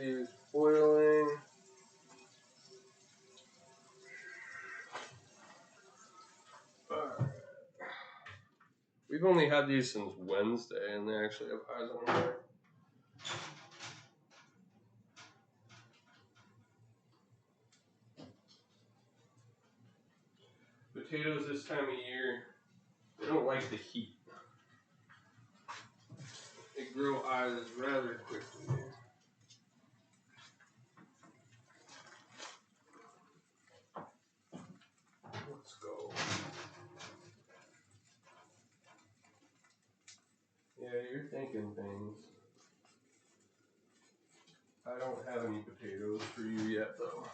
these boiling. Alright. We've only had these since Wednesday, and they actually have eyes on them. Potatoes this time of year, they don't like the heat. They grow eyes rather quickly. Let's go. Yeah, you're thinking things. I don't have any potatoes for you yet, though.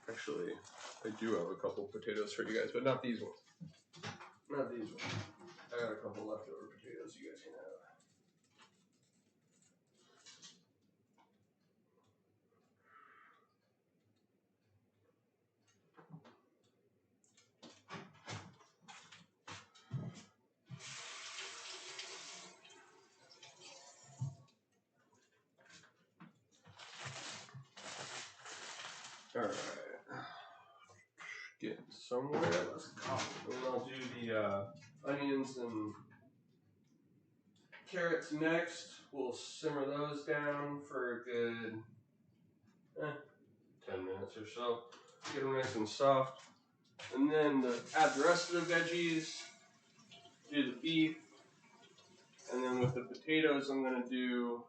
Actually, I do have a couple potatoes for you guys, but not these ones. Not these ones. I got a couple leftover potatoes you guys can have. Alright. Getting somewhere. Let's go. And I'll do the onions and carrots next. We'll simmer those down for a good 10 minutes or so. Get them nice and soft. And then add the rest of the veggies. Do the beef. And then with the potatoes, I'm gonna do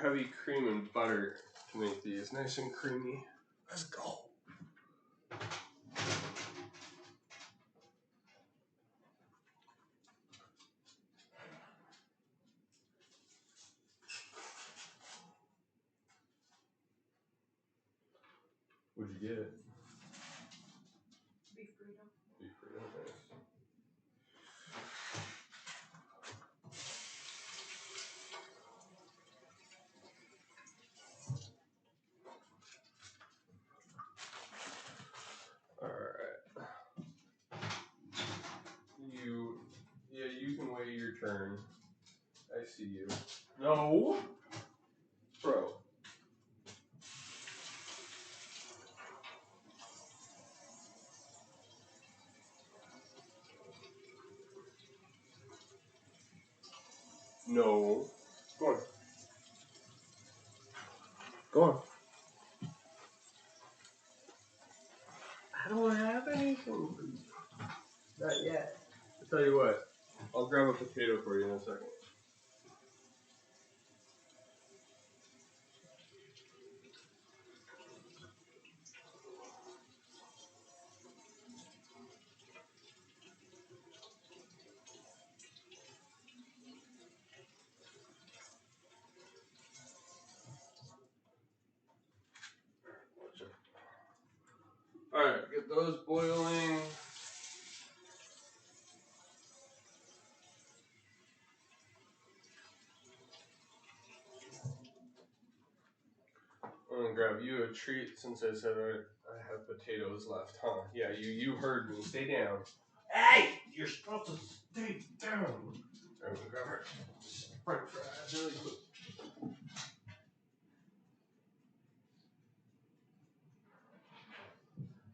heavy cream and butter to make these nice and creamy. Let's go. What'd you get? Beef burrito. Beef burrito, nice. Alright. You can wait your turn. I see you. No! Bro. No. Go on. Go on. I don't have anything. Not yet. I'll tell you what. I'll grab a potato for you in a second. Alright, get those boiling. I'm gonna grab you a treat since I said I have potatoes left, huh? Yeah, you heard me. Stay down. Hey! You're supposed to stay down. I'm gonna grab her french fries really quick.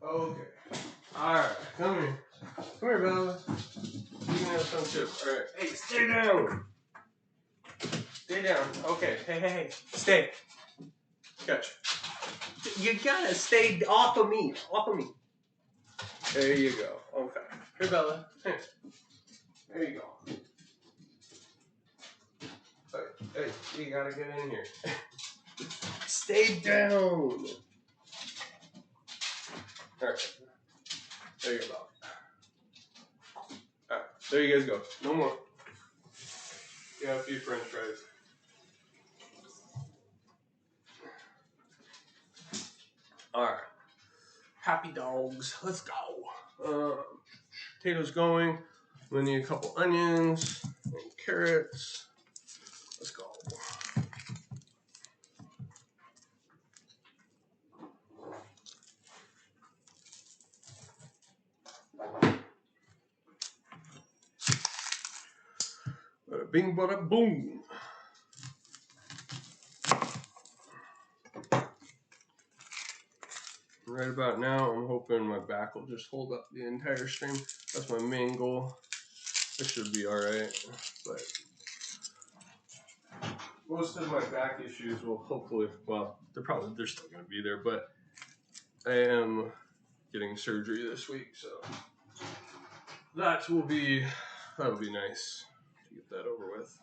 Okay. Alright, come here. Come here, Bella. You can have some too. Alright. Hey, stay down! Stay down. Okay. Hey. Stay. Catch. You gotta stay off of me. Off of me. There you go. Okay. Here, Bella. Here. There you go. Hey, you gotta get in here. Stay down. Alright. There you go. Alright. There you guys go. No more. Yeah, a few french fries. Alright. Happy dogs. Let's go. Potatoes going. We need a couple onions and carrots. Let's go. bing, bada boom. Right about now, I'm hoping my back will just hold up the entire stream. That's my main goal. It should be alright, but most of my back issues will hopefully, well, they're still going to be there, but I am getting surgery this week, so that'll be nice to get that over with.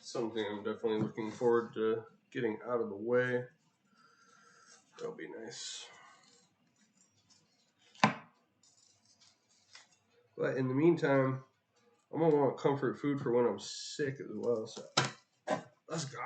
Something I'm definitely looking forward to getting out of the way. That'll be nice. But in the meantime, I'm gonna want comfort food for when I'm sick as well. So let's go.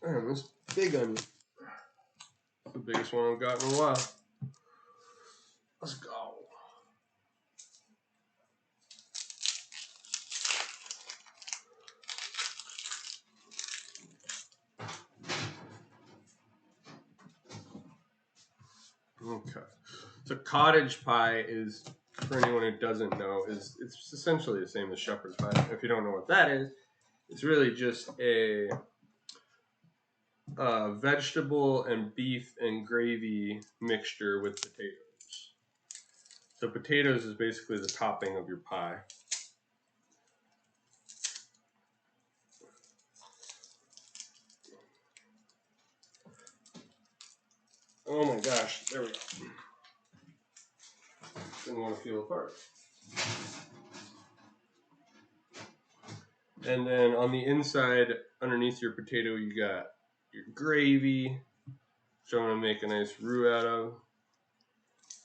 Man, this big onion. The biggest one I've got in a while. Let's go. Okay. So cottage pie is, for anyone who doesn't know, it's essentially the same as shepherd's pie. If you don't know what that is, it's really just a vegetable and beef and gravy mixture with potatoes. So potatoes is basically the topping of your pie. Oh my gosh, there we go. Didn't want to peel apart. And then on the inside, underneath your potato, you got your gravy, which I'm going to make a nice roux out of,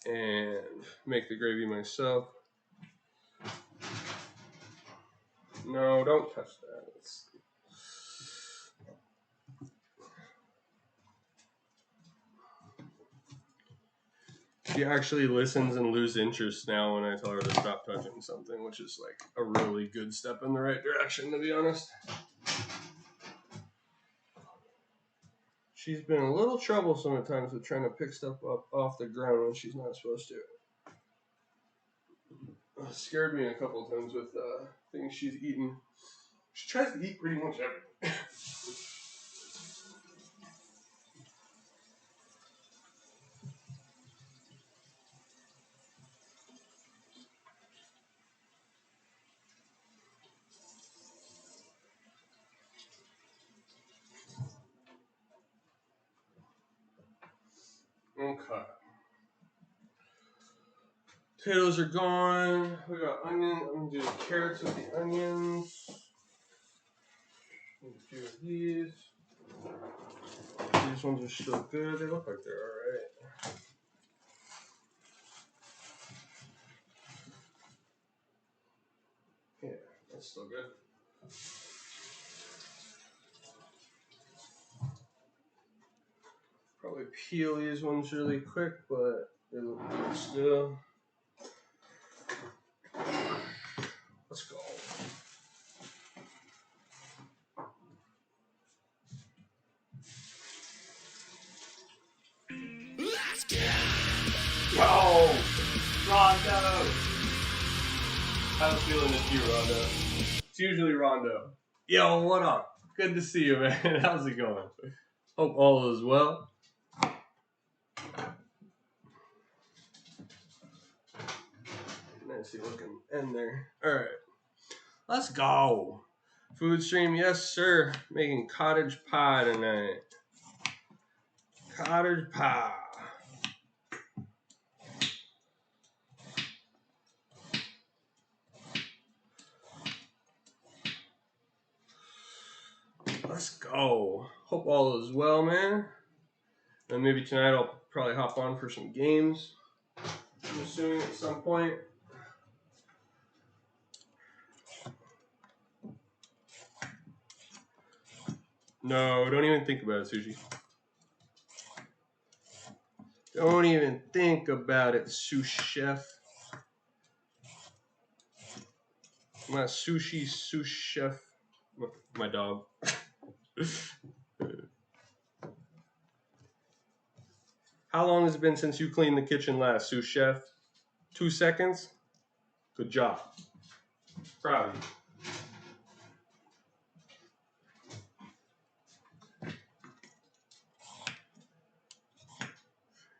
and make the gravy myself. No, don't touch that. She actually listens and loses interest now when I tell her to stop touching something, which is like a really good step in the right direction, to be honest. She's been a little troublesome at times with trying to pick stuff up off the ground when she's not supposed to. It scared me a couple of times with things she's eaten. She tries to eat pretty much everything. Okay. Potatoes are gone. We got onions. I'm going to do the carrots with the onions. A few of these. These ones are still good. They look like they're alright. Yeah, that's still good. Probably peel these ones really quick, but they look good still. Let's go. Let's go! Go! Rondo! How's it feeling this year, Rondo? It's usually Rondo. Yo, what up? Good to see you, man. How's it going? Hope all is well. Nicely looking end there. Alright. Let's go. Food stream, yes sir. Making cottage pie tonight. Cottage pie. Let's go. Hope all is well, man. And maybe tonight I'll probably hop on for some games. I'm assuming at some point. No, don't even think about it, Sushi. Don't even think about it, sous chef. My sushi sous chef. My dog. How long has it been since you cleaned the kitchen last, sous chef? 2 seconds? Good job. Proud of you.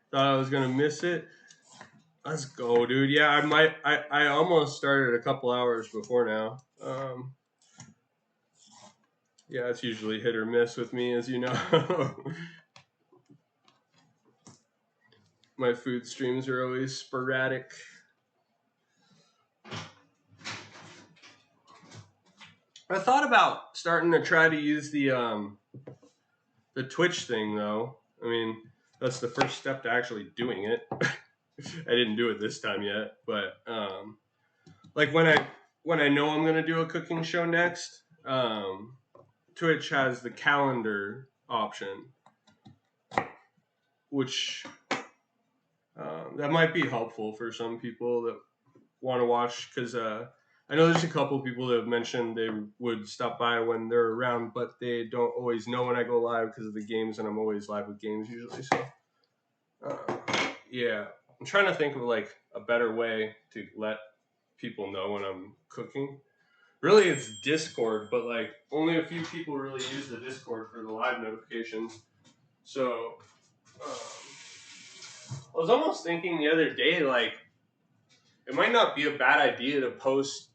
Thought I was gonna miss it. Let's go, dude. Yeah, I almost started a couple hours before now. Yeah, it's usually hit or miss with me, as you know. My food streams are always sporadic. I thought about starting to try to use the Twitch thing, though. I mean, that's the first step to actually doing it. I didn't do it this time yet, but like when I know I'm gonna do a cooking show next, Twitch has the calendar option, which that might be helpful for some people that want to watch, because I know there's a couple people that have mentioned they would stop by when they're around, but they don't always know when I go live because of the games, and I'm always live with games usually. So yeah, I'm trying to think of like a better way to let people know when I'm cooking. Really, it's Discord, but like only a few people really use the Discord for the live notifications. So I was almost thinking the other day, like, it might not be a bad idea to post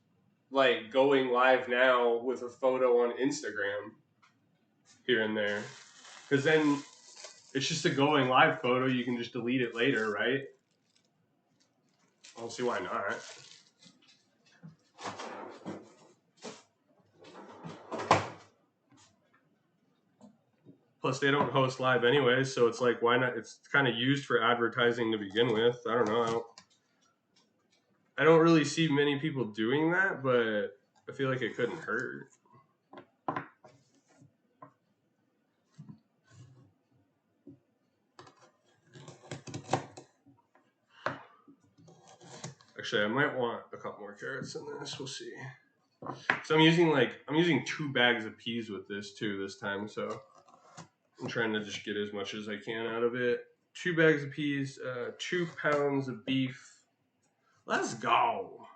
like going live now with a photo on Instagram here and there, because then it's just a going live photo. You can just delete it later, right? I don't see why not. Plus, they don't host live anyway, so it's like, why not? It's kind of used for advertising to begin with. I don't know. I don't really see many people doing that, but I feel like it couldn't hurt. Actually, I might want a couple more carrots in this. We'll see. So I'm using 2 bags of peas with this too this time, so I'm trying to just get as much as I can out of it. 2 bags of peas, 2 pounds of beef. Let's go.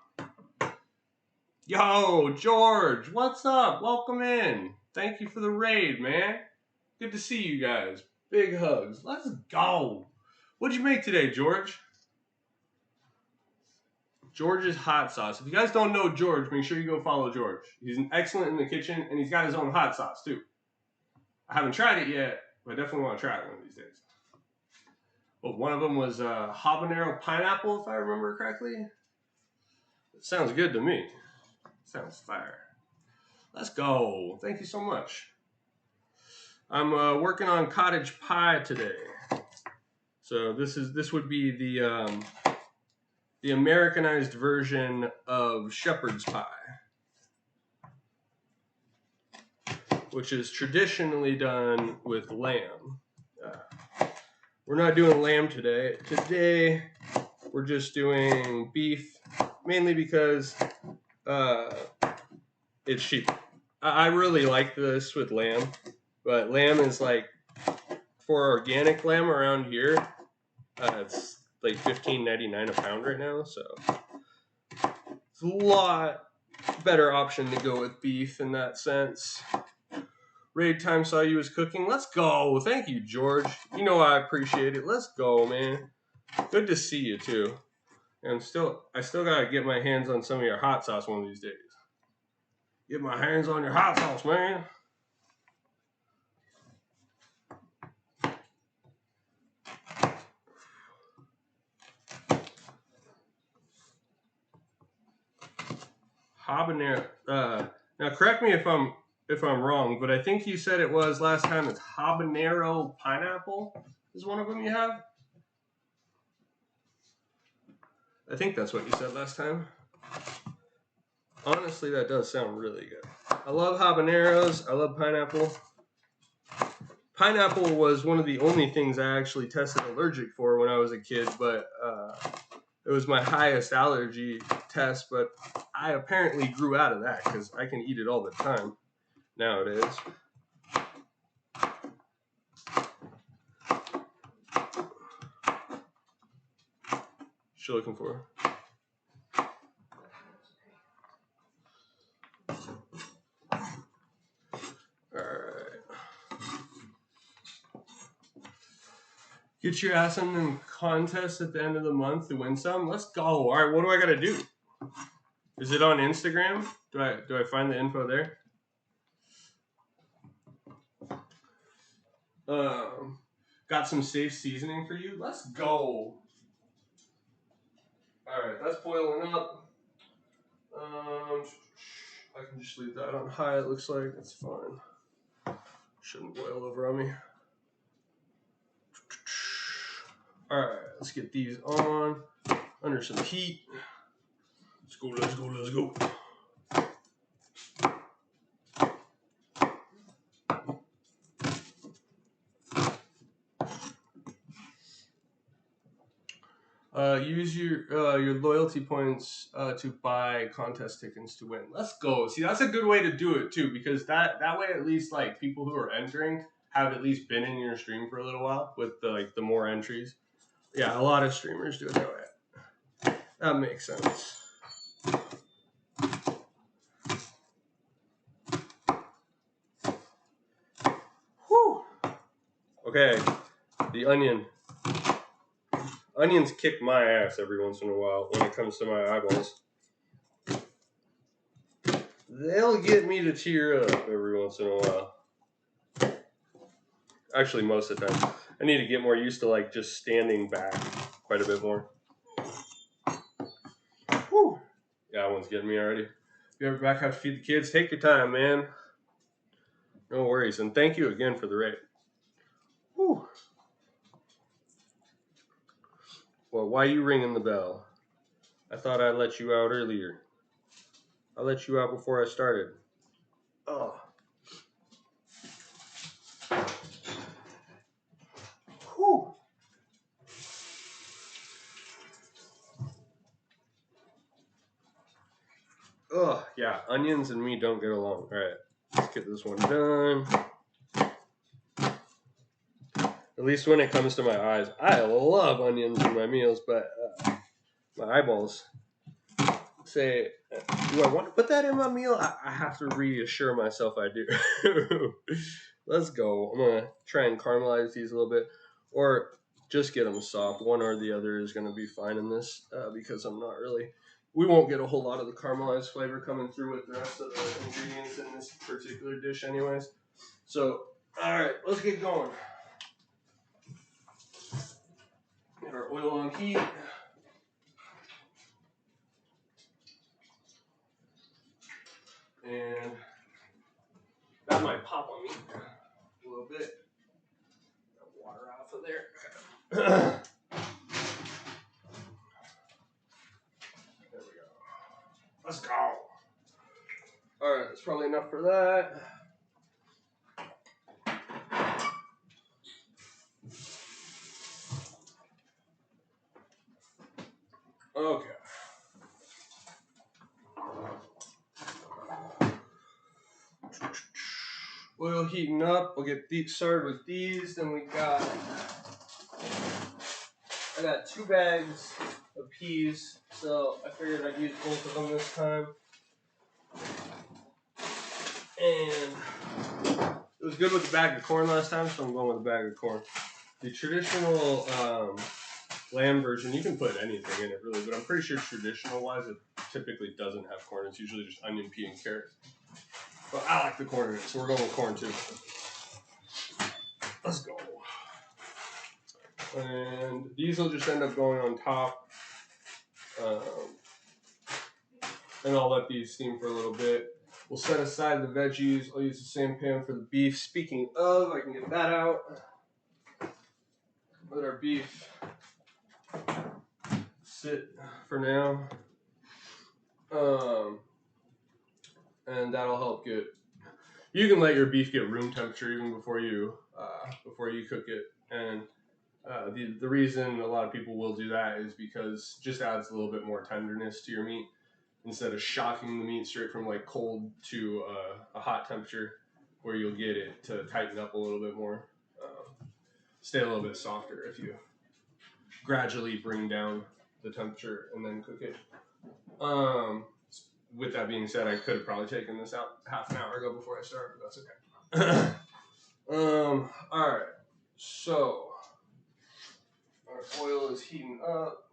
Yo, George, what's up? Welcome in. Thank you for the raid, man. Good to see you guys. Big hugs. Let's go. What'd you make today, George? George's hot sauce. If you guys don't know George, make sure you go follow George. He's excellent in the kitchen, and he's got his own hot sauce, too. I haven't tried it yet, but I definitely want to try it one of these days. Well, one of them was habanero pineapple, if I remember correctly. It sounds good to me. Sounds fire. Let's go. Thank you so much. I'm working on cottage pie today. So this would be the Americanized version of shepherd's pie, which is traditionally done with lamb. We're not doing lamb today. Today, we're just doing beef, mainly because it's cheap. I really like this with lamb, but lamb is like, for organic lamb around here, it's like $15.99 a pound right now, so it's a lot better option to go with beef in that sense. Raid time saw you was cooking. Let's go. Thank you, George. You know I appreciate it. Let's go, man. Good to see you too. And I still gotta get my hands on some of your hot sauce one of these days. Get my hands on your hot sauce, man. Habanero. Now correct me if I'm wrong, but I think you said it was last time. It's habanero pineapple is one of them you have. I think that's what you said last time. Honestly, that does sound really good. I love habaneros. I love pineapple. Pineapple was one of the only things I actually tested allergic for when I was a kid, but it was my highest allergy test, but I apparently grew out of that because I can eat it all the time nowadays. What you looking for? Get your ass in the contest at the end of the month to win some. Let's go. All right, what do I gotta do? Is it on Instagram? Do I find the info there? Got some safe seasoning for you. Let's go. All right, that's boiling up. I can just leave that on high. It looks like it's fine. Shouldn't boil over on me. All right, let's get these on under some heat. Let's go, let's go, let's go. Use your loyalty points to buy contest tickets to win. Let's go. See, that's a good way to do it too, because that way at least like people who are entering have at least been in your stream for a little while with the more entries. Yeah, a lot of streamers do it that way. That makes sense. Whew. Okay, the onion. Onions kick my ass every once in a while when it comes to my eyeballs. They'll get me to tear up every once in a while. Actually, most of the time. I need to get more used to like just standing back quite a bit more. Whew. Yeah, that one's getting me already. If you ever back have to feed the kids, take your time, man. No worries. And thank you again for the rate. Whew. Well, why are you ringing the bell? I thought I'd let you out earlier. I let you out before I started. Oh. Whew. Ugh, yeah, onions and me don't get along. All right, let's get this one done. At least when it comes to my eyes. I love onions in my meals, but my eyeballs say, do I want to put that in my meal? I have to reassure myself I do. Let's go. I'm going to try and caramelize these a little bit, or just get them soft. One or the other is going to be fine in this because I'm not really... We won't get a whole lot of the caramelized flavor coming through with the rest of the ingredients in this particular dish anyways. So, all right, let's get going. Get our oil on heat. And that might pop on me a little bit. Got water off of there. There we go. Let's go. All right, that's probably enough for that. Okay. Oil heating up. We'll get started with these. Then I got 2 bags of peas, so I figured I'd use both of them this time. And it was good with the bag of corn last time, so I'm going with a bag of corn. The traditional lamb version, you can put anything in it really, but I'm pretty sure traditional-wise it typically doesn't have corn. It's usually just onion, pea, and carrot. But I like the corn in it, so we're going with corn too. Let's go. And these will just end up going on top. And I'll let these steam for a little bit. We'll set aside the veggies. I'll use the same pan for the beef. Speaking of, I can get that out. Let our beef sit for now. And that'll help get You can let your beef get room temperature even before you cook it, and the reason a lot of people will do that is because it just adds a little bit more tenderness to your meat instead of shocking the meat straight from like cold to a hot temperature, where you'll get it to tighten up a little bit more, stay a little bit softer if you gradually bring down the temperature and then cook it. With that being said, I could have probably taken this out half an hour ago before I started, but that's okay. All right, so our oil is heating up.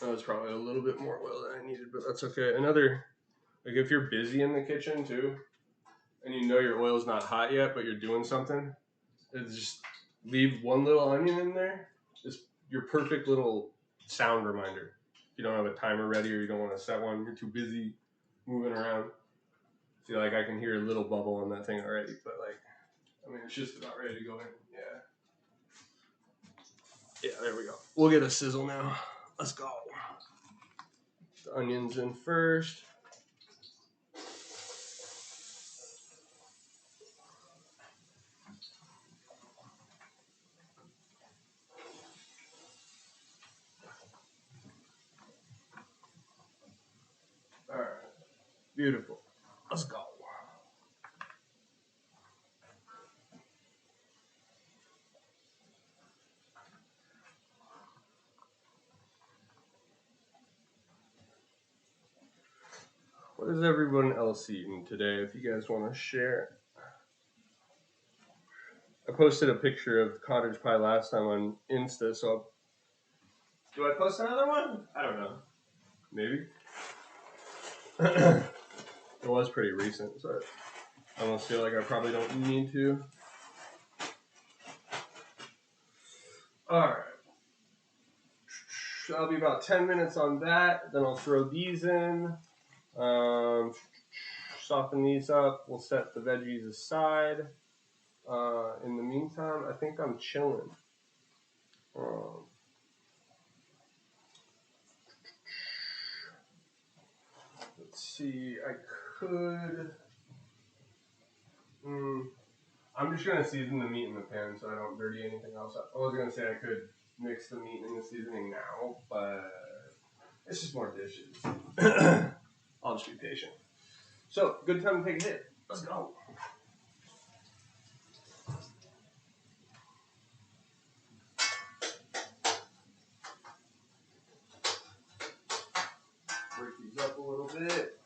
That was probably a little bit more oil than I needed, but that's okay. Like if you're busy in the kitchen too, and you know your oil's not hot yet, but you're doing something, it's just leave one little onion in there. It's your perfect little sound reminder. If you don't have a timer ready or you don't want to set one, you're too busy moving around. See, like I can hear a little bubble on that thing already, but like, I mean, it's just about ready to go in. Yeah, there we go. We'll get a sizzle now. Let's go. The onions in first. All right, beautiful. Let's go. What is everyone else eating today? If you guys want to share. I posted a picture of cottage pie last time on Insta, so do I post another one? I don't know. Maybe. It was pretty recent, so I almost feel like I probably don't need to. Alright. I'll be about 10 minutes on that. Then I'll throw these in. Soften these up. We'll set the veggies aside. In the meantime, I think I'm chilling. Let's see. I could. I'm just gonna season the meat in the pan so I don't dirty anything else up. I was gonna say I could mix the meat in the seasoning now, but it's just more dishes. I'll just be patient. So, good time to take a hit. Let's go. Break these up a little bit.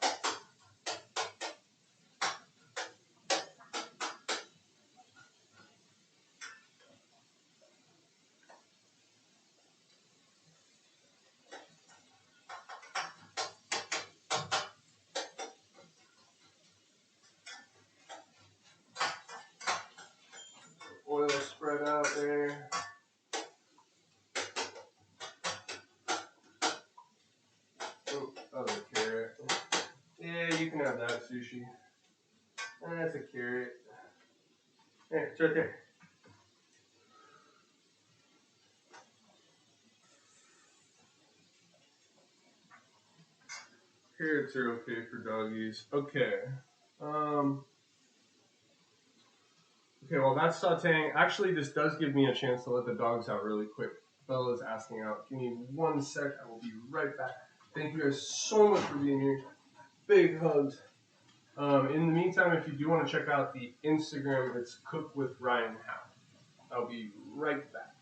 Oil spread out there. Oh, the carrot. Yeah, you can have that sushi. That's a carrot. There, it's right there. Carrots are okay for doggies. Okay. Okay, while that's sauteing, actually this does give me a chance to let the dogs out really quick. Bella's asking out. Give me 1 sec. I will be right back. Thank you guys so much for being here. Big hugs. In the meantime, if you do want to check out the Instagram, it's Cook with Ryan Howe. I'll be right back.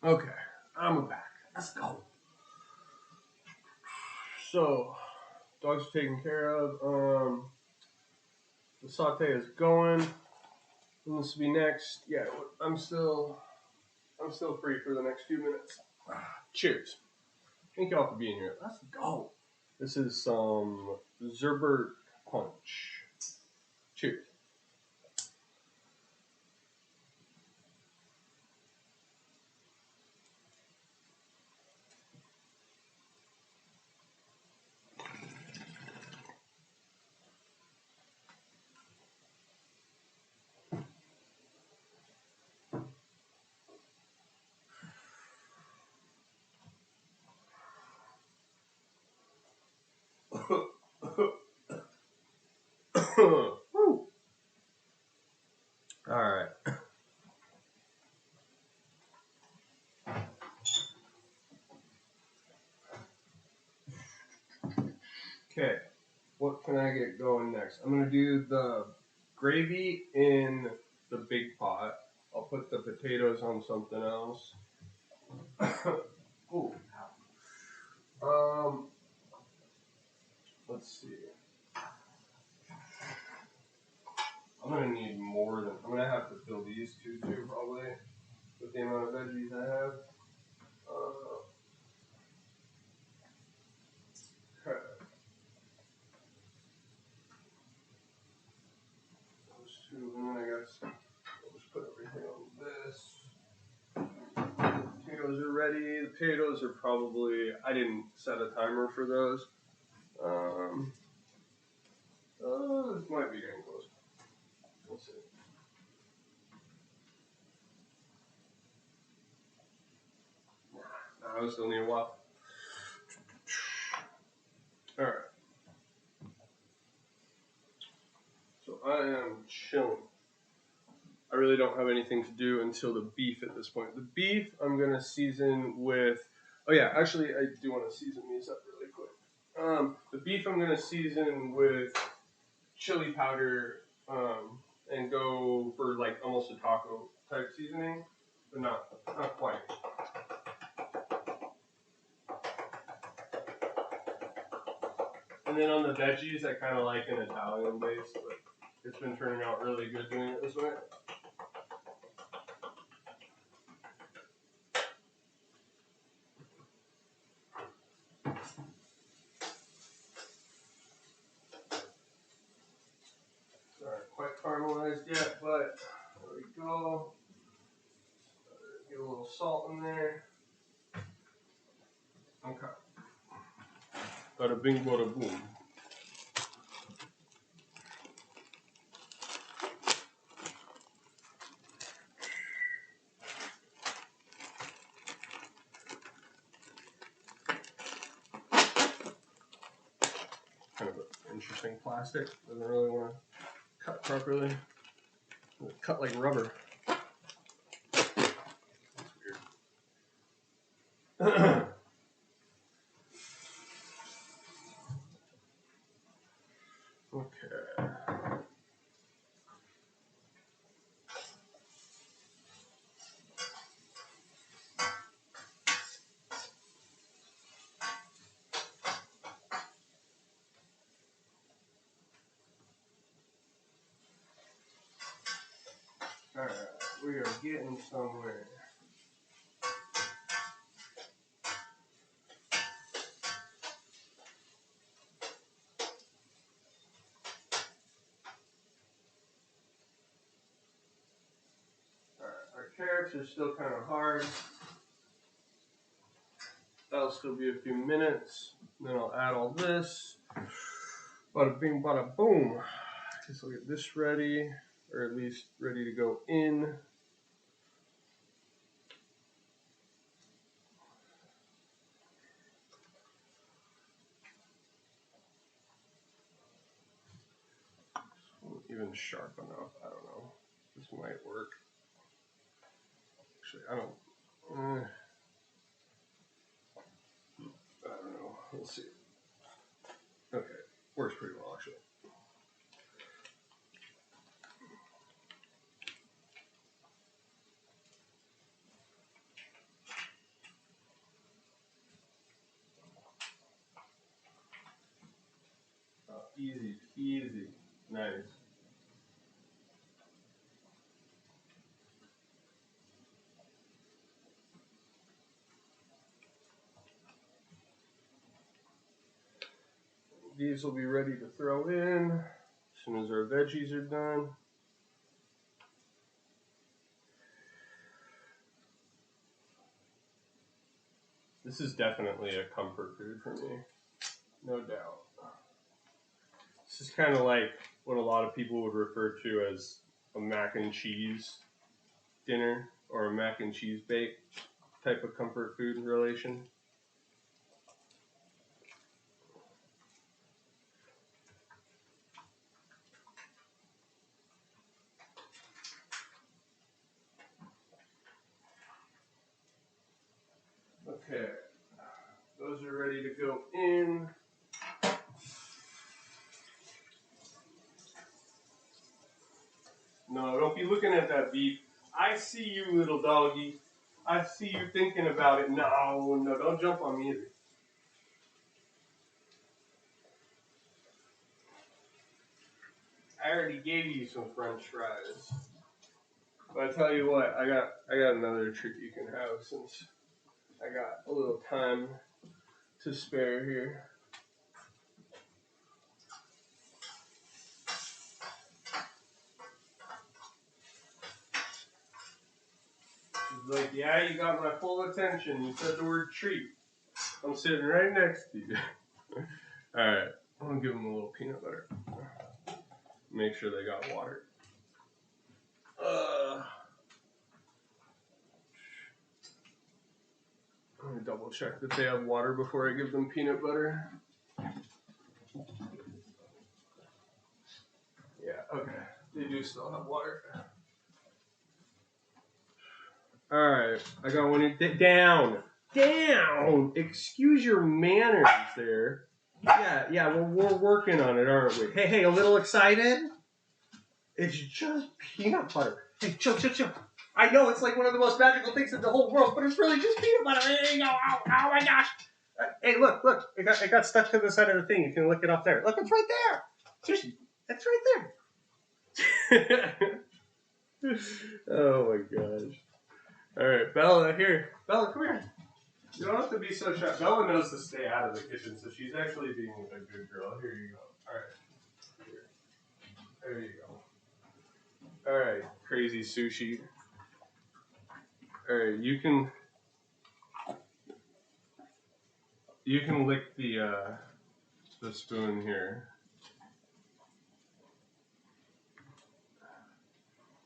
Okay, I'm back. Let's go. So, dogs are taken care of. The saute is going. And this will be next. Yeah, I'm still free for the next few minutes. Cheers. Thank y'all for being here. Let's go. This is some Zerbert Punch. Cheers. Woo. All right. Okay. What can I get going next? I'm gonna do the gravy in the big pot. I'll put the potatoes on something else. Ooh. Let's see. I'm gonna need more than. I'm gonna have to fill these two too, probably, with the amount of veggies I have. Okay. Those two, and then I guess I'll just put everything on this. Potatoes are ready. The potatoes are probably. I didn't set a timer for those. This might be getting close. We'll see. Nah, I still need a while. Alright. So I am chilling. I really don't have anything to do until the beef at this point. The beef I'm going to season with... Oh yeah, actually I do want to season these up really quick. The beef I'm going to season with chili powder and go for like almost a taco type seasoning, but not quite. And then on the veggies, I kind of like an Italian base, but it's been turning out really good doing it this way. Not quite caramelized yet, but there we go. Get a little salt in there. Okay. Bada bing, bada boom. Kind of an interesting plastic. Doesn't really want to cut properly. It'll cut like rubber. That's weird. Okay. Alright, we are getting somewhere. Alright, our carrots are still kind of hard. That'll still be a few minutes. Then I'll add all this. Bada bing, bada boom. Just look at this ready, or at least ready to go in. Even sharp enough. I don't know. This might work. Actually, I don't know. Let's see. Okay, works pretty well actually. Easy, easy. Nice. These will be ready to throw in as soon as our veggies are done. This is definitely a comfort food for me, no doubt. This is kind of like what a lot of people would refer to as a mac and cheese dinner or a mac and cheese bake type of comfort food relation. Okay, those are ready to go in. No, don't be looking at that beef. I see you, little doggy. I see you thinking about it. No, don't jump on me either. I already gave you some French fries. But I tell you what, I got another treat you can have since I got a little time to spare here. She's like, yeah, you got my full attention. You said the word treat. I'm sitting right next to you. Alright, I'm gonna give them a little peanut butter. Make sure they got water. I'm gonna double check that they have water before I give them peanut butter. Yeah, okay. They do still have water. Alright, I got one here. Down! Down! Excuse your manners there. Yeah, well, we're working on it, aren't we? Hey, a little excited? It's just peanut butter. Hey, chill. I know it's like one of the most magical things in the whole world, but it's really just peanut butter. There you go. Oh my gosh. Hey, look. It got stuck to the side of the thing. You can look it up there. Look, it's right there. Seriously, it's right there. Oh my gosh. All right, Bella, here. Bella, come here. You don't have to be so shy. Bella knows to stay out of the kitchen, so she's actually being a good girl. Here you go. All right. Here. There you go. All right, crazy sushi. All right, you can lick the spoon here.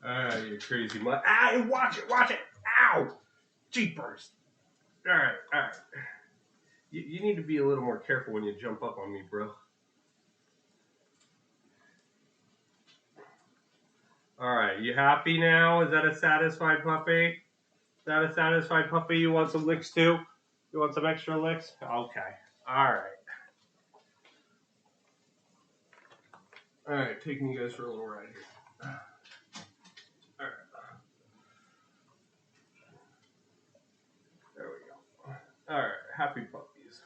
All right, you crazy mutt. Ah, watch it. Ow, jeepers. All right. You need to be a little more careful when you jump up on me, bro. All right, you happy now? Is that a satisfied puppy? Is that a satisfied puppy? You want some licks too? You want some extra licks? Okay. All right, taking you guys for a little ride here. All right. There we go. All right, happy puppies.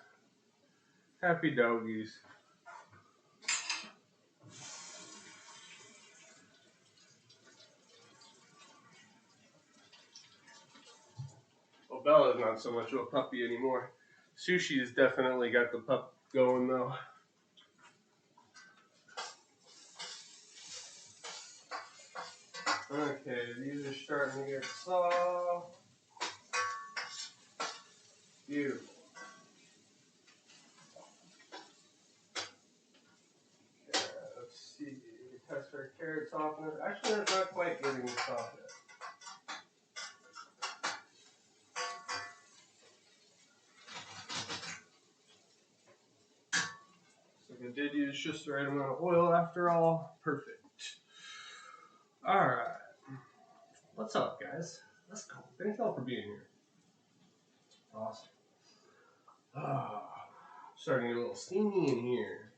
Happy doggies. Well, Bella's not so much of a puppy anymore. Sushi has definitely got the pup going though. Okay, these are starting to get soft. Beautiful. Okay, let's see. Test our carrot softness. Actually, that's not quite getting soft yet. So I did use just the right amount of oil after all. Perfect. Alright. What's up, guys? Let's go. Thanks all for being here. Awesome. Starting to get a little steamy in here.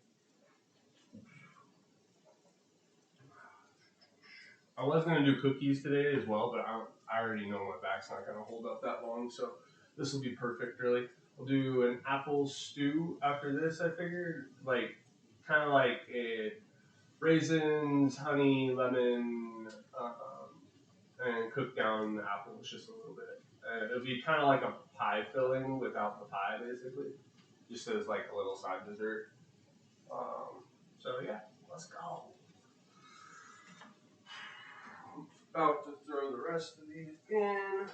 I was going to do cookies today as well, but I already know my back's not going to hold up that long, so this will be perfect, really. I'll do an apple stew after this, I figured. Like, kind of like a raisins, honey, lemon, and cook down the apples just a little bit. It'll be kind of like a pie filling without the pie, basically, just as like a little side dessert. So yeah, let's go. About to throw the rest of these in.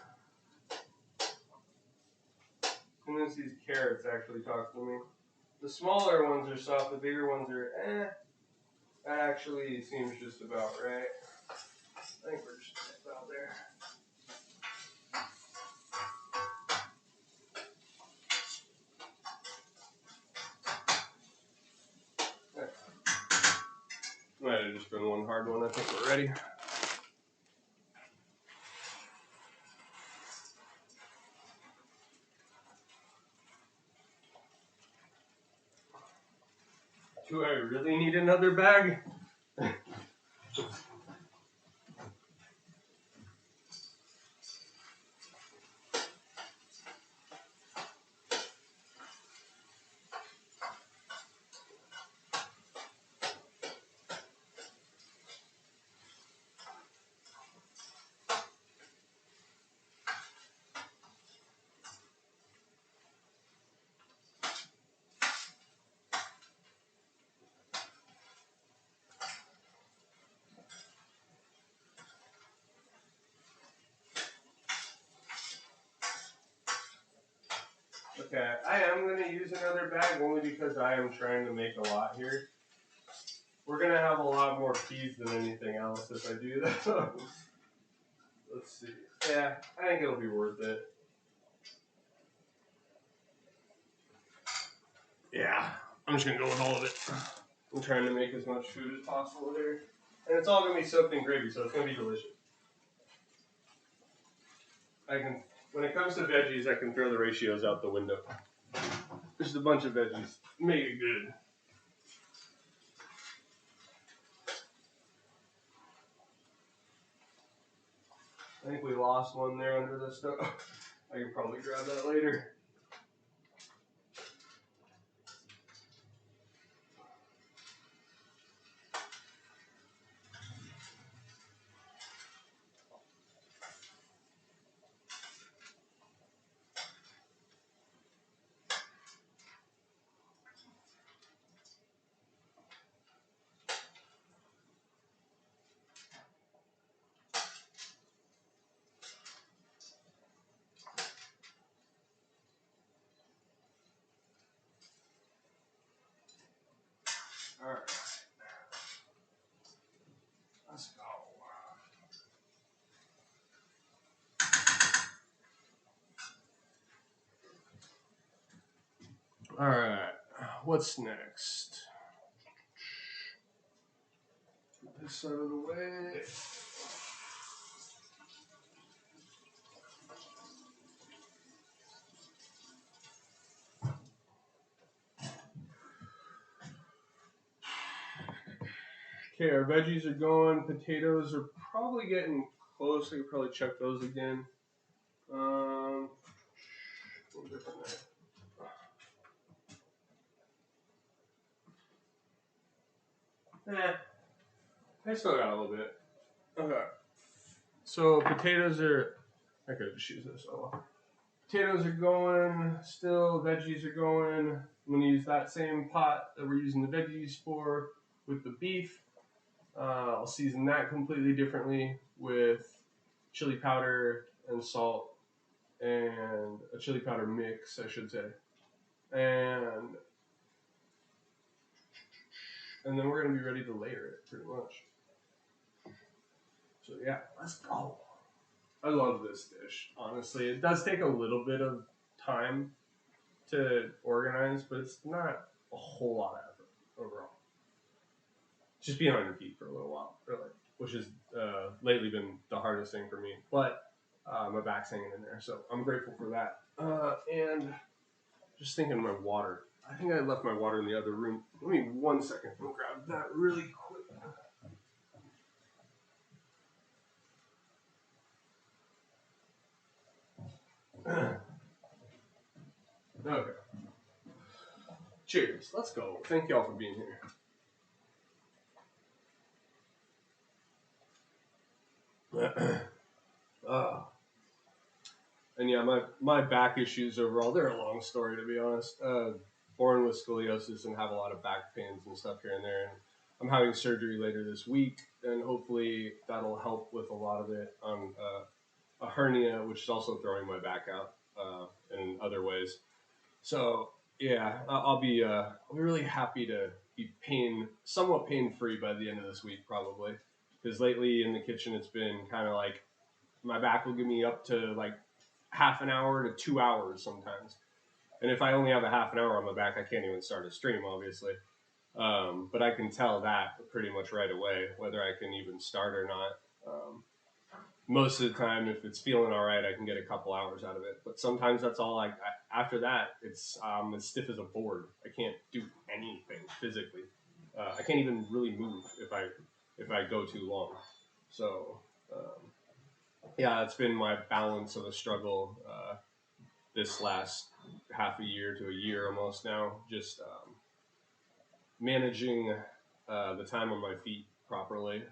And then these carrots actually talk to me. The smaller ones are soft, the bigger ones are That actually seems just about right. I think we're just about there. Might have just been one hard one. I think we're ready. Do I really need another bag? Okay, I am going to use another bag only because I am trying to make a lot here. We're going to have a lot more peas than anything else if I do that. Let's see. Yeah, I think it'll be worth it. Yeah, I'm just going to go with all of it. I'm trying to make as much food as possible here. And it's all going to be soaked in gravy, so it's going to be delicious. When it comes to veggies, I can throw the ratios out the window. Just a bunch of veggies. Make it good. I think we lost one there under the stove. I can probably grab that later. All right. Let's go. All right. What's next? Get this out of the way. Okay, our veggies are going. Potatoes are probably getting close. I could probably check those again. A little different there. I still got a little bit. Okay. So potatoes are. I could just use this. Oh. Potatoes are going. Still, veggies are going. I'm gonna use that same pot that we're using the veggies for with the beef. I'll season that completely differently with chili powder and salt and a chili powder mix, I should say. And then we're going to be ready to layer it, pretty much. So yeah, let's go. I love this dish, honestly. It does take a little bit of time to organize, but it's not a whole lot of effort overall. Just being on your feet for a little while, really, which has lately been the hardest thing for me. But my back's hanging in there, so I'm grateful for that. And just thinking of my water. I think I left my water in the other room. Give me 1 second. I'll grab that really quick. Okay. Cheers. Let's go. Thank y'all for being here. And yeah, my back issues overall, they're a long story to be honest. Born with scoliosis and have a lot of back pains and stuff here and there. And I'm having surgery later this week, and hopefully that'll help with a lot of it on a hernia, which is also throwing my back out in other ways. So yeah, I'll be really happy to be somewhat pain free by the end of this week probably, because lately in the kitchen it's been kind of like my back will give me up to like half an hour to 2 hours sometimes. And if I only have a half an hour on my back, I can't even start a stream, obviously. But I can tell that pretty much right away, whether I can even start or not. Most of the time, if it's feeling all right, I can get a couple hours out of it. But sometimes that's all after that, it's as stiff as a board. I can't do anything physically. I can't even really move if I go too long. So, yeah, it's been my balance of a struggle this last half a year to a year almost now, just managing the time on my feet properly.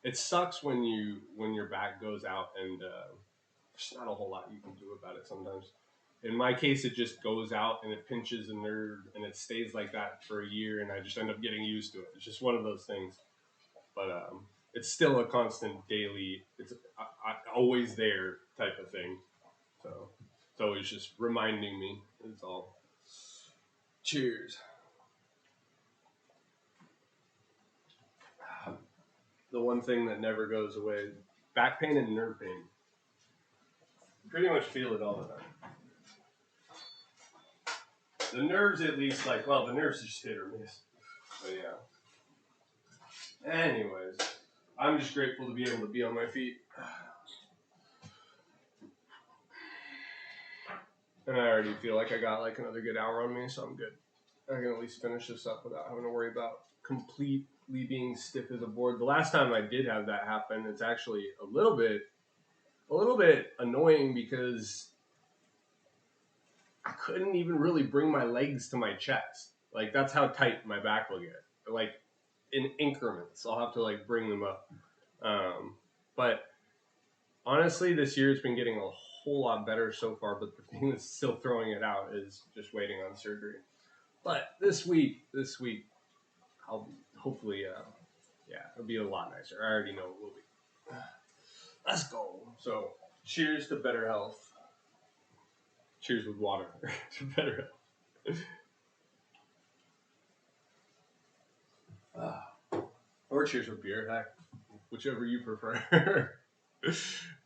It sucks when your back goes out and there's not a whole lot you can do about it sometimes. In my case, it just goes out and it pinches a nerve and it stays like that for a year, and I just end up getting used to it. It's just one of those things. But it's still a constant daily, it's always there type of thing. So it's always just reminding me, is all. Cheers. The one thing that never goes away, back pain and nerve pain. Pretty much feel it all the time. The nerves at least, the nerves just hit or miss. But yeah. Anyways, I'm just grateful to be able to be on my feet. And I already feel like I got like another good hour on me, so I'm good. I can at least finish this up without having to worry about completely being stiff as a board. The last time I did have that happen, it's actually a little bit annoying because I couldn't even really bring my legs to my chest. Like, that's how tight my back will get. Like, in increments, I'll have to like bring them up. But honestly, this year it's been getting a whole lot better so far, but the thing that's still throwing it out is just waiting on surgery. But this week, I'll hopefully, it'll be a lot nicer. I already know it will be. Let's go. So, cheers to better health. Cheers with water to better health. Or cheers with beer, heck, whichever you prefer.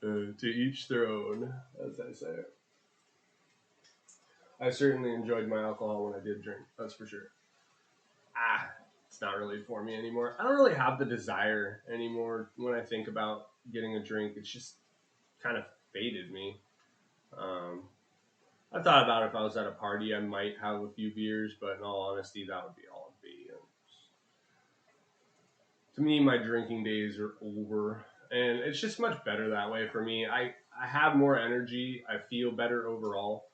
To each their own, as I say. I certainly enjoyed my alcohol when I did drink, that's for sure. It's not really for me anymore. I don't really have the desire anymore when I think about getting a drink. It's just kind of faded me. I thought about if I was at a party, I might have a few beers, but in all honesty, that would be all it'd be. To me, my drinking days are over, and it's just much better that way for me. I have more energy. I feel better overall.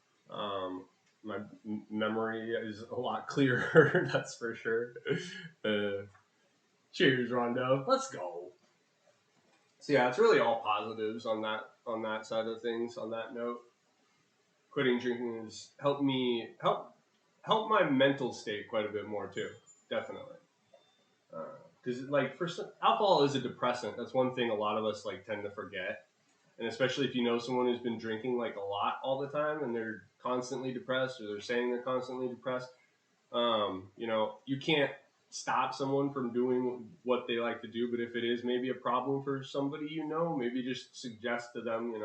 My memory is a lot clearer, that's for sure. Cheers, Rondo. Let's go. So yeah, it's really all positives on that side of things. On that note, quitting drinking has helped me help my mental state quite a bit more too. Definitely. Because alcohol is a depressant. That's one thing a lot of us tend to forget, and especially if you know someone who's been drinking a lot all the time and they're constantly depressed, or they're saying they're constantly depressed. You can't stop someone from doing what they like to do, but if it is maybe a problem for somebody, maybe just suggest to them,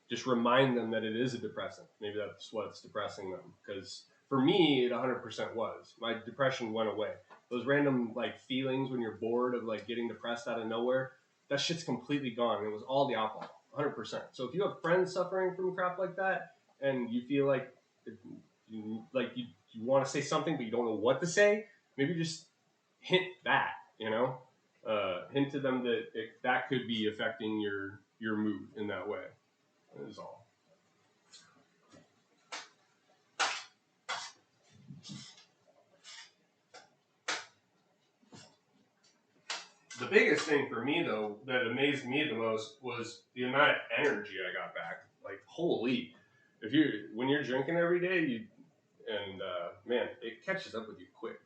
just remind them that it is a depressant. Maybe that's what's depressing them. Because for me, it 100% was. My depression went away. Those random feelings when you're bored of getting depressed out of nowhere, that shit's completely gone. It was all the alcohol, 100%. So if you have friends suffering from crap like that, and you feel you want to say something but you don't know what to say, maybe just hint that, hint to them that that could be affecting your mood in that way. That is all. The biggest thing for me, though, that amazed me the most was the amount of energy I got back. Like, holy! When you're drinking every day, man, it catches up with you quick.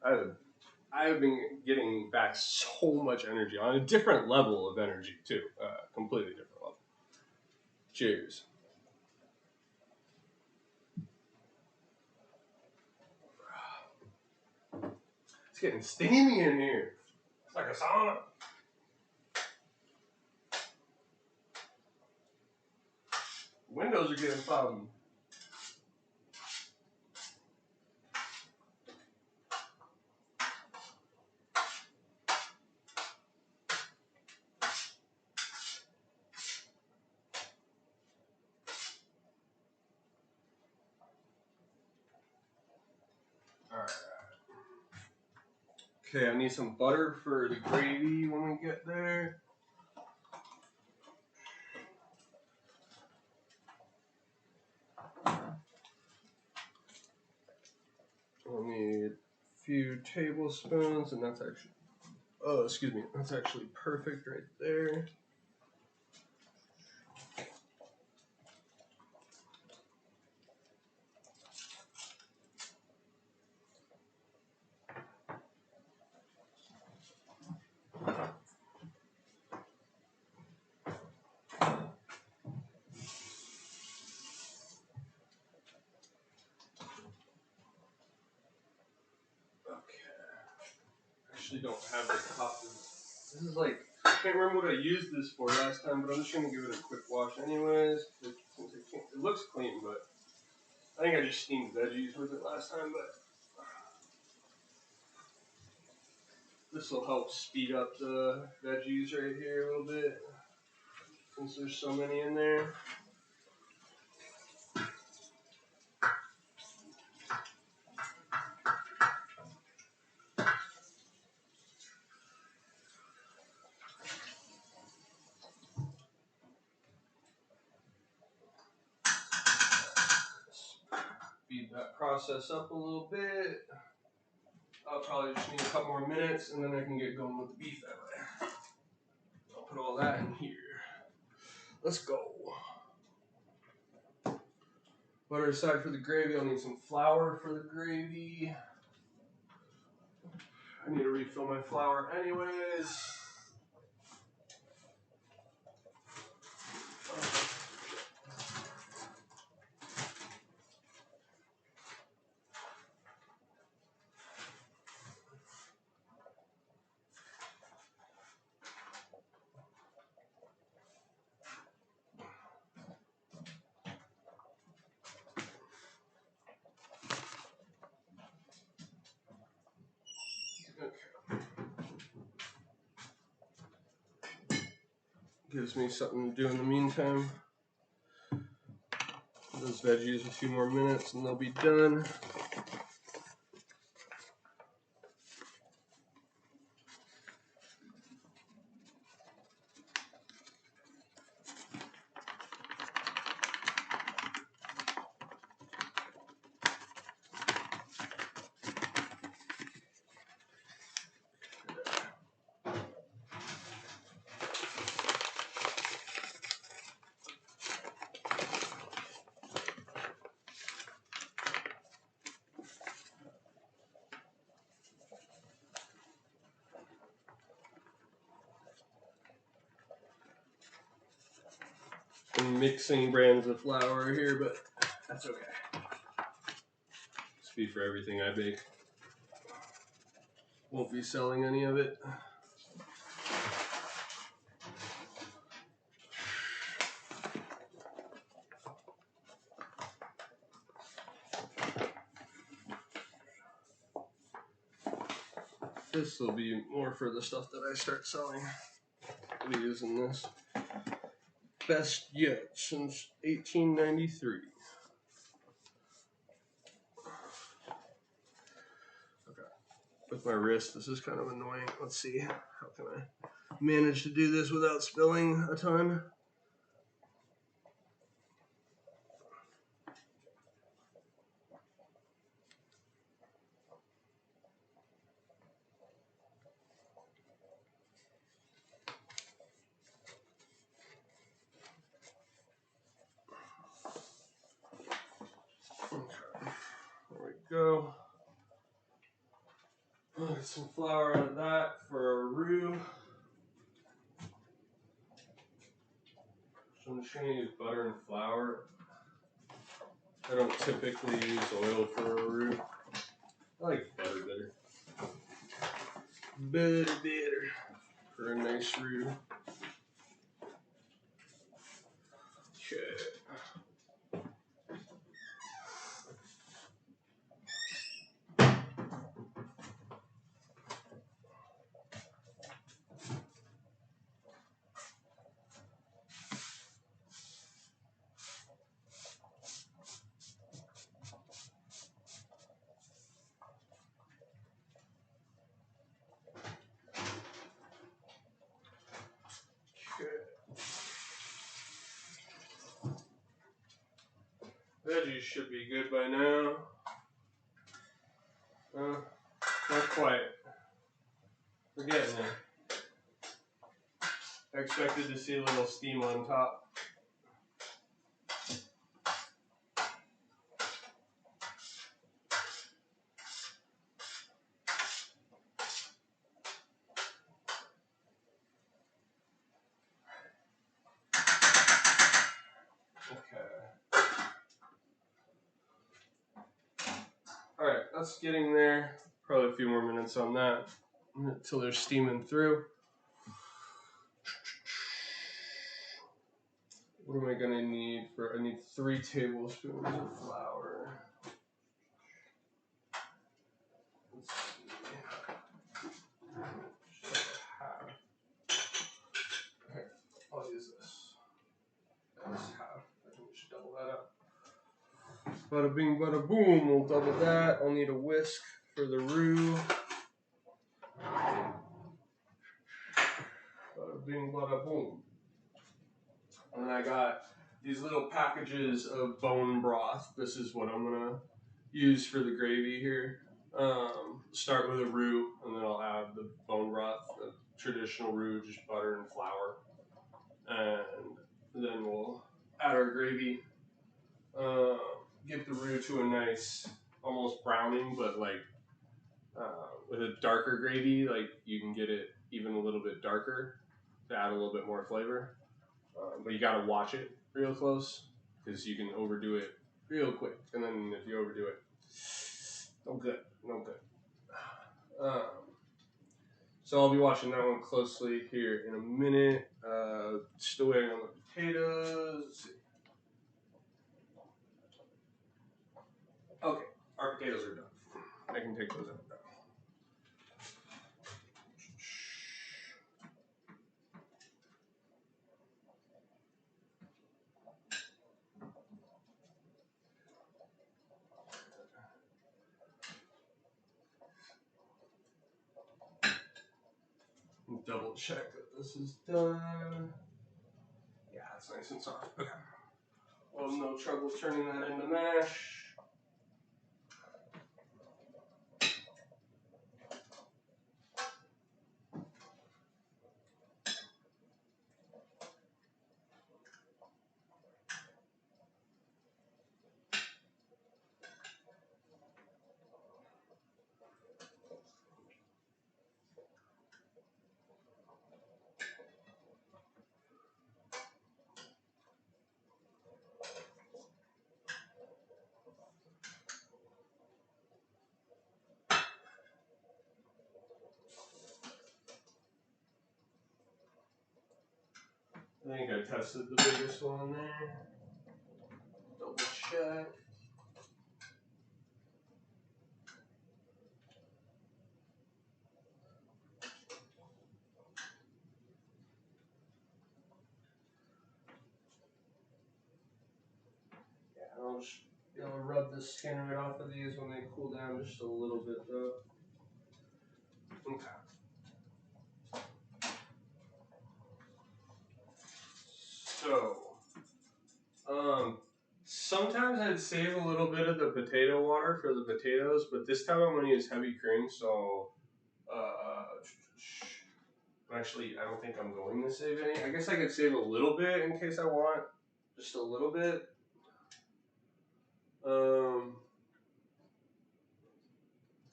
I've been getting back so much energy on a different level of energy too, completely different level. Cheers. It's getting steamy in here. It's like a sauna. Windows are getting foggy. Alright. Okay, I need some butter for the gravy when we get there. I'll need a few tablespoons, and that's actually, that's actually perfect right there. Don't have the cup. This is like, I can't remember what I used this for last time, but I'm just going to give it a quick wash anyways. It looks clean, but I think I just steamed veggies with it last time, but this will help speed up the veggies right here a little bit, since there's so many in there. Speed that process up a little bit. I'll probably just need a couple more minutes, and then I can get going with the beef that way. I'll put all that in here. Let's go. Butter aside for the gravy. I'll need some flour for the gravy. I need to refill my flour anyways. Gives me something to do in the meantime. Those veggies a few more minutes and they'll be done. I'm mixing brands of flour here, but that's okay. It's be for everything I bake. Won't be selling any of it. This will be more for the stuff that I start selling. I'll be using this. Best yet since 1893. Okay. With my wrist, this is kind of annoying. Let's see. How can I manage to do this without spilling a ton? go. Get some flour out of that for a roux. So I'm just going to use butter and flour. I don't typically use oil for a roux. I like butter better. Butter for a nice roux. Okay. Veggies should be good by now. Not quite. We're getting there. I expected to see a little steam on top. Alright, that's getting there. Probably a few more minutes on that until they're steaming through. What am I going to need for? I need 3 tablespoons of flour. Let's see. Just half. Okay, I'll use this. That's half. I think we should double that up. Bada bing, bada boom. We'll double that. I'll need a whisk for the roux. Bada bing, bada boom. And then I got these little packages of bone broth. This is what I'm going to use for the gravy here. Start with a roux, and then I'll add the bone broth, the traditional roux, just butter and flour. And then we'll add our gravy. Get the roux to a nice, almost browning, but like with a darker gravy, like you can get it even a little bit darker to add a little bit more flavor. But you gotta watch it real close because you can overdo it real quick, and then if you overdo it, no good, no good. So I'll be watching that one closely here in a minute. Still waiting on the potatoes. Let's see. Okay, our potatoes are done. I can take those out now. Double check that this is done. Yeah, it's nice and soft. Okay. Well, no trouble turning that into mash. I think I tested the biggest one there. Double check. Yeah, I'll just be able to rub the skin right off of these when they cool down just a little bit though. Okay. So, sometimes I'd save a little bit of the potato water for the potatoes, but this time I'm going to use heavy cream, so, actually, I don't think I'm going to save any. I guess I could save a little bit in case I want, just a little bit.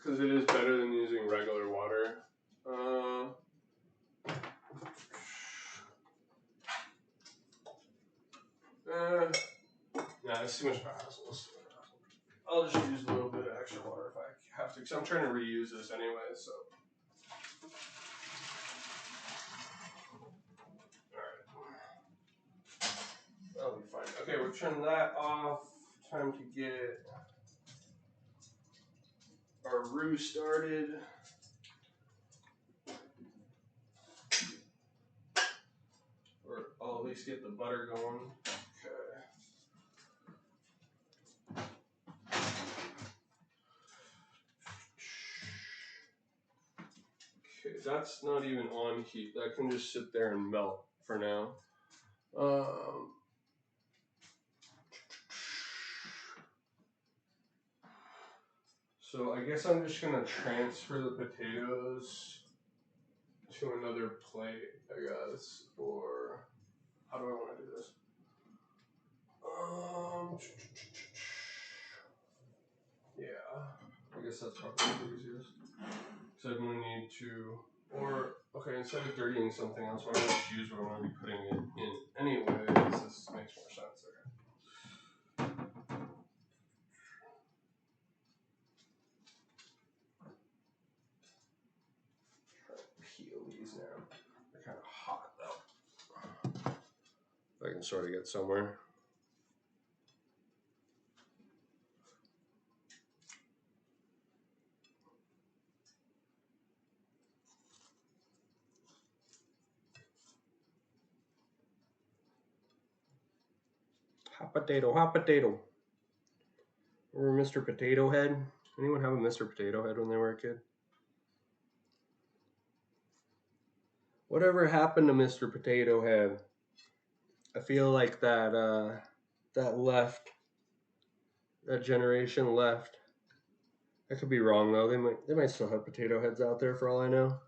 because it is better than using regular water. Nah, it's too much hassle. I'll just use a little bit of extra water if I have to, because I'm trying to reuse this anyway, so. Alright. That'll be fine. Okay, we'll turn that off. Time to get our roux started. Or I'll at least get the butter going. Okay, that's not even on heat. That can just sit there and melt for now. So I guess I'm just gonna transfer the potatoes to another plate, I guess, or how do I want to do this? Yeah, I guess that's probably the easiest. So I'm gonna need to, or okay, instead of dirtying something else, why don't I just use what I'm gonna be putting it in anyway? This makes more sense. Okay. Peel these now. They're kind of hot though. If I can sort of get somewhere. Hot potato, hot potato. Remember Mr. Potato Head? Anyone have a Mr. Potato Head when they were a kid? Whatever happened to Mr. Potato Head? I feel like that left. That generation left. I could be wrong though. They might still have potato heads out there for all I know.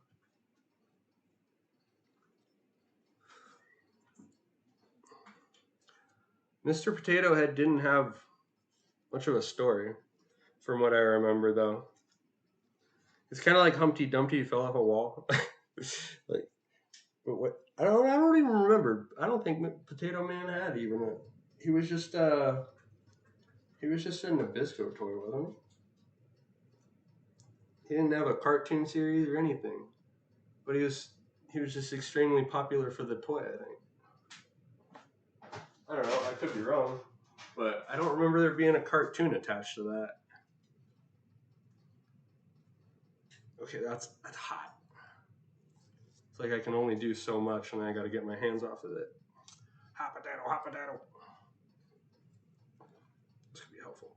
Mr. Potato Head didn't have much of a story, from what I remember though. It's kind of like Humpty Dumpty fell off a wall. Like, but what? I don't even remember. I don't think Potato Man had even a. He was just a Nabisco toy, wasn't he? He didn't have a cartoon series or anything, but he was just extremely popular for the toy, I think. I don't know, I could be wrong, but I don't remember there being a cartoon attached to that. Okay, that's hot. It's like I can only do so much and I gotta get my hands off of it. Hot potato, hot potato. This could be helpful.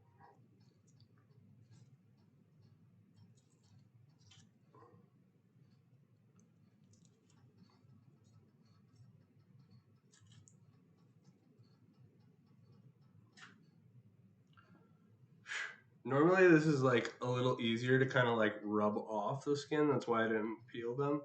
Normally this is like a little easier to kind of like rub off the skin. That's why I didn't peel them.